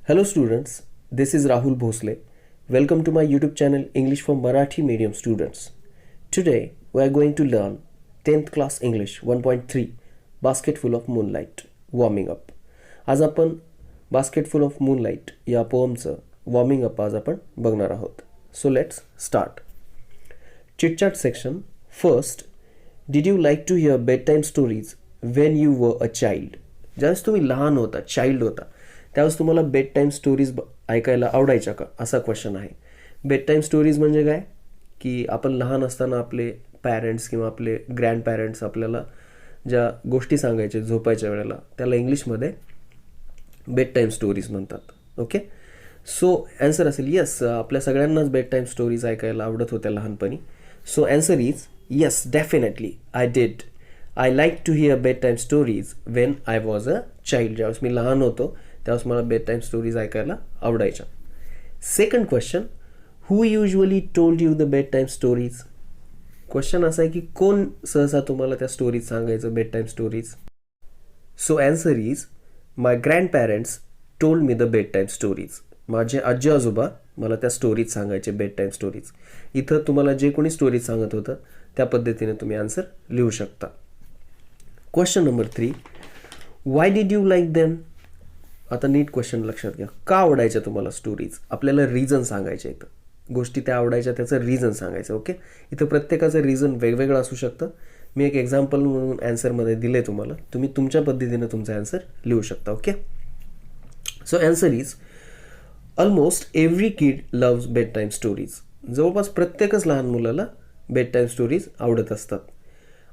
Hello students, this is Rahul Bhosle. Welcome to my YouTube channel English for Marathi medium students. Today we are going to learn 10th class English 1.3 Basketful of Moonlight warming up. आज आपण Basketful of Moonlight या पोएमचं warming up आज आपण बघणार आहोत. So let's start. Chit Chat section. First, did you like to hear bedtime stories when you were a child? ज्यावेळेस तुम्ही लहान होता, चाइल्ड होता, त्यावेळेस तुम्हाला बेड टाईम स्टोरीज ऐकायला आवडायच्या का, असा क्वेश्चन आहे. बेड टाईम स्टोरीज म्हणजे काय की आपण लहान असताना आपले पॅरेंट्स किंवा आपले ग्रँड पॅरेंट्स आपल्याला ज्या गोष्टी सांगायचे झोपायच्या वेळेला त्याला इंग्लिशमध्ये बेड टाईम स्टोरीज म्हणतात. ओके, सो ॲन्सर असेल यस. आपल्या सगळ्यांनाच बेड टाईम स्टोरीज ऐकायला आवडत होत्या लहानपणी. So answer is yes, definitely I did. I like to hear bed time stories when I was a child. ज्यावेळेस मी लहान होतो त्यावेळेस मला बेड टाईम स्टोरीज ऐकायला आवडायच्या. Second question, who usually told you the bed time stories? Question असा आहे की कोण सहसा तुम्हाला त्या स्टोरीज सांगायचं, bed time stories? So answer is my grand parents told me the bed time stories. माझे आजी आजोबा मला त्या स्टोरीज सांगायचे, बेड टाईम स्टोरीज. इथं तुम्हाला जे कोणी स्टोरीज सांगत होतं त्या पद्धतीने तुम्ही आन्सर लिहू शकता. Question number 3, why did you like them? आता नीट क्वेश्चन लक्षात घ्या. का आवडायच्या तुम्हाला स्टोरीज? आपल्याला रिझन सांगायचे. इथं गोष्टी त्या आवडायच्या त्याचं रिझन सांगायचं. ओके, इथं प्रत्येकाचं रिझन वेगवेगळं असू शकतं. मी एक एक्झाम्पल म्हणून ॲन्सरमध्ये दिले तुम्हाला, तुम्ही तुमच्या पद्धतीने तुमचा ॲन्सर लिहू शकता. Okay, so answer is almost every kid loves bed time stories. जवळपास प्रत्येकच लहान मुलाला बेड टाईम स्टोरीज आवडत असतात.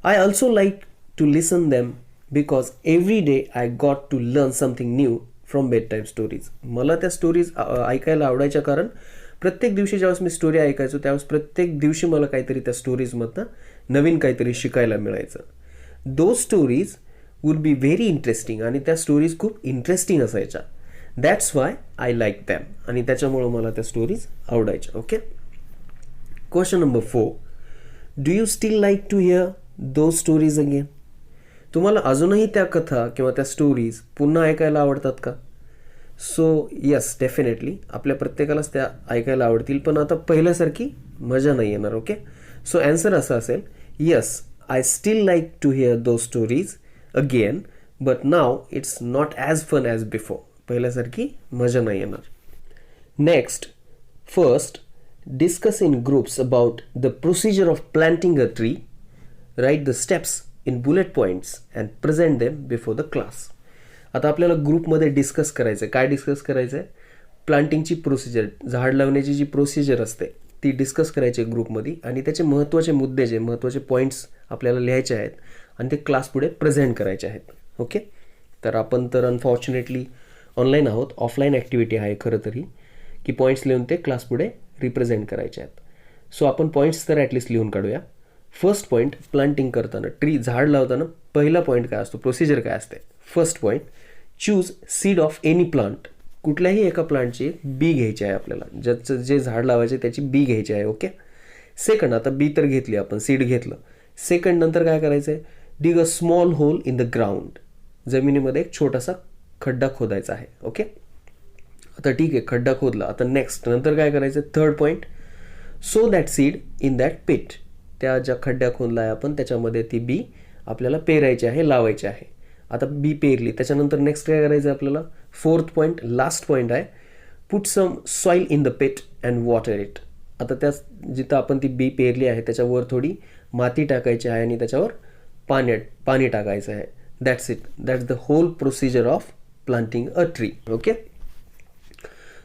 I also like to listen them because every day I got to learn something new from bed time stories. मला त्या stories ऐकायला आवडायच्या कारण प्रत्येक दिवशी ज्यावेळेस मी स्टोरी ऐकायचो त्यावेळेस प्रत्येक दिवशी मला काहीतरी त्या स्टोरीजमधनं नवीन काहीतरी शिकायला मिळायचं. Those stories would be very interesting. आणि त्या स्टोरीज खूप इंटरेस्टिंग असायच्या. That's why I like them. आणि त्याच्यामुळं मला त्या स्टोरीज आवडायच्या. Okay, question number 4, do you still like to hear those stories again? तुम्हाला अजूनही त्या कथा किंवा त्या स्टोरीज पुन्हा ऐकायला आवडतात का? सो यस, डेफिनेटली आपल्या प्रत्येकालाच त्या ऐकायला आवडतील, पण आता पहिल्यासारखी मजा नाही येणार. ओके, सो ॲन्सर असं असेल yes, I still like to hear those stories again but now it's not as fun as before. पहिल्यासारखी मजा नाही येणार. Next, first discuss in groups about the procedure of planting a tree. Write the steps in bullet points and present them before the class. आता आपल्याला ग्रुपमध्ये discuss करायचं आहे. काय डिस्कस करायचं आहे? प्लांटिंगची प्रोसिजर, झाड लावण्याची जी प्रोसिजर असते ती डिस्कस करायची आहे ग्रुपमध्ये. आणि त्याचे महत्त्वाचे मुद्दे, जे महत्त्वाचे पॉईंट्स आपल्याला लिहायचे आहेत आणि ते क्लासपुढे प्रेझेंट करायचे आहेत. ओके, तर आपण तर अनफॉर्च्युनेटली ऑनलाईन आहोत. ऑफलाईन ॲक्टिव्हिटी आहे खरं तरी, की पॉईंट्स लिहून ते क्लासपुढे रिप्रेझेंट करायचे आहेत. सो आपण पॉईंट्स तर ॲटलिस्ट लिहून काढूया. फर्स्ट पॉईंट, प्लांटिंग करताना, ट्री झाड लावताना पहिला पॉईंट काय असतो, प्रोसिजर काय असते? First point, choose seed of any plant. कुठल्याही एका प्लांटची बी घ्यायची आहे आपल्याला, ज्याचं जे झाड लावायचे त्याची बी घ्यायची आहे. ओके, सेकंड, आता बी तर घेतली आपण, सीड घेतलं. सेकंड नंतर काय करायचं आहे? Dig a small hole in the ground. जमिनीमध्ये एक छोटासा खड्डा खोदायचा आहे. ओके, आता ठीक आहे, खड्डा खोदला. आता नेक्स्ट नंतर काय करायचं? Third point, sow that seed in that pit. त्या ज्या खड्ड्या खोदला आहे आपण त्याच्यामध्ये ती बी आपल्याला पेरायची आहे, लावायची आहे. आता बी पेरली, त्याच्यानंतर नेक्स्ट काय करायचं आहे आपल्याला? फोर्थ पॉईंट, लास्ट पॉईंट आहे, put some soil in the pit and water it. आता त्या जिथं आपण ती बी पेरली आहे त्याच्यावर थोडी माती टाकायची आहे आणि त्याच्यावर पाणी टाकायचं आहे. That's it. That's the whole procedure of planting a tree. Okay,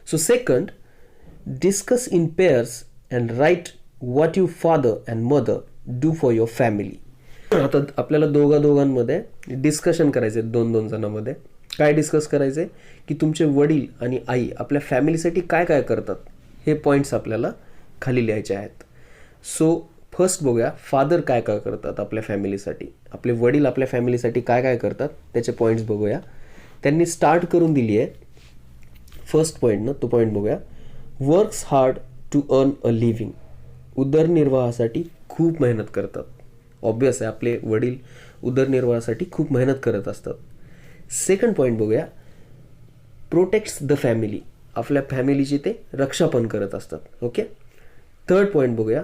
so second, discuss in pairs and write what your father and mother do for your family. आता आपल्याला दोघांमध्ये डिस्कशन करायचे, दोन जणांमध्ये. काय डिस्कस करायचे? की तुमचे वडील आणि आई आपल्या फॅमिलीसाठी काय काय करतात हे पॉईंट्स आपल्याला खाली लिहायचे आहेत. सो फर्स्ट बघूया, फादर काय काय करतात आपल्या फॅमिलीसाठी, आपले वडील आपल्या फॅमिलीसाठी काय काय करतात त्याचे पॉईंट्स बघूया. त्यांनी स्टार्ट करून दिली आहे फर्स्ट पॉईंटनं, तो पॉईंट बघूया. Works hard to earn a living. उदरनिर्वाहासाठी खूप मेहनत करतात. ऑब्वियस आहे, आपले वडील उदरनिर्वाहासाठी खूप मेहनत करत असतात. सेकंड पॉईंट बघूया, प्रोटेक्ट्स द फॅमिली, आपल्या फॅमिलीची ते रक्षा पण करत असतात. ओके. थर्ड पॉईंट बघूया,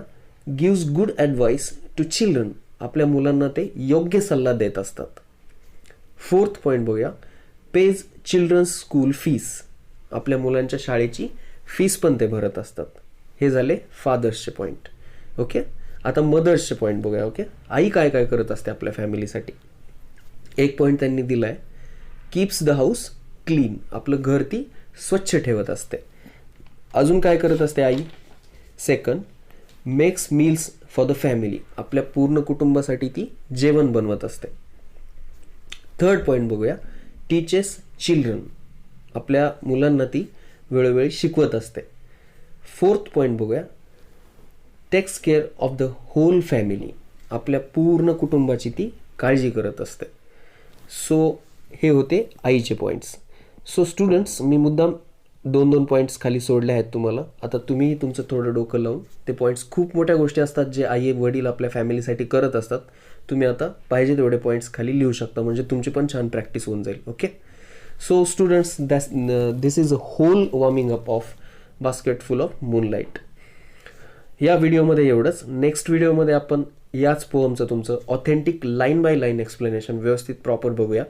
gives good advice to children, आपल्या मुलांना ते योग्य सल्ला देत असतात. फोर्थ पॉईंट बघूया, पेज चिल्ड्रन्स स्कूल फीस, आपल्या मुलांच्या शाळेची फीस पण ते भरत असतात. हे झाले फादर्सचे पॉईंट. ओके. आता मदर्सचे पॉईंट बघूया. ओके. आई काय काय करत असते आपल्या फॅमिलीसाठी. एक पॉईंट त्यांनी दिला आहे, कीप्स द हाऊस क्लीन, आपलं घर ती स्वच्छ ठेवत असते. अजून काय करत असते आई. Second, makes meals for the family, आपल्या पूर्ण कुटुंबासाठी ती जेवण बनवत असते. थर्ड पॉईंट बघूया, टीचेस चिल्ड्रन, आपल्या मुलांना ती वेळोवेळी शिकवत असते. फोर्थ पॉईंट बघूया, takes care of the whole family, आपल्या पूर्ण कुटुंबाची ती काळजी करत असते. सो हे होते आईचे पॉईंट्स. सो स्टुडंट्स, मी मुद्दाम 2-2 पॉईंट्स खाली सोडले आहेत तुम्हाला. आता तुम्ही तुमचं थोडं डोकं लावून ते पॉईंट्स, खूप मोठ्या गोष्टी असतात जे आई वडील आपल्या फॅमिलीसाठी करत असतात, तुम्ही आता पाहिजे तेवढे पॉईंट्स खाली लिहू शकता, म्हणजे तुमची पण छान प्रॅक्टिस होऊन जाईल. Okay. So students, this is a whole warming up of basketful of moonlight. या व्हिडिओमध्ये एवढंच. नेक्स्ट व्हिडिओमध्ये आपण याच पोअमचं तुमचं authentic line by line explanation व्यवस्थित प्रॉपर बघूया.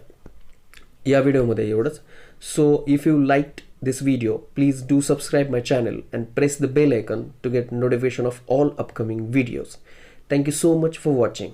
या व्हिडिओमध्ये एवढंच. So if you liked this video, please do subscribe my channel and press the bell icon to get notification of all upcoming videos. Thank you so much for watching.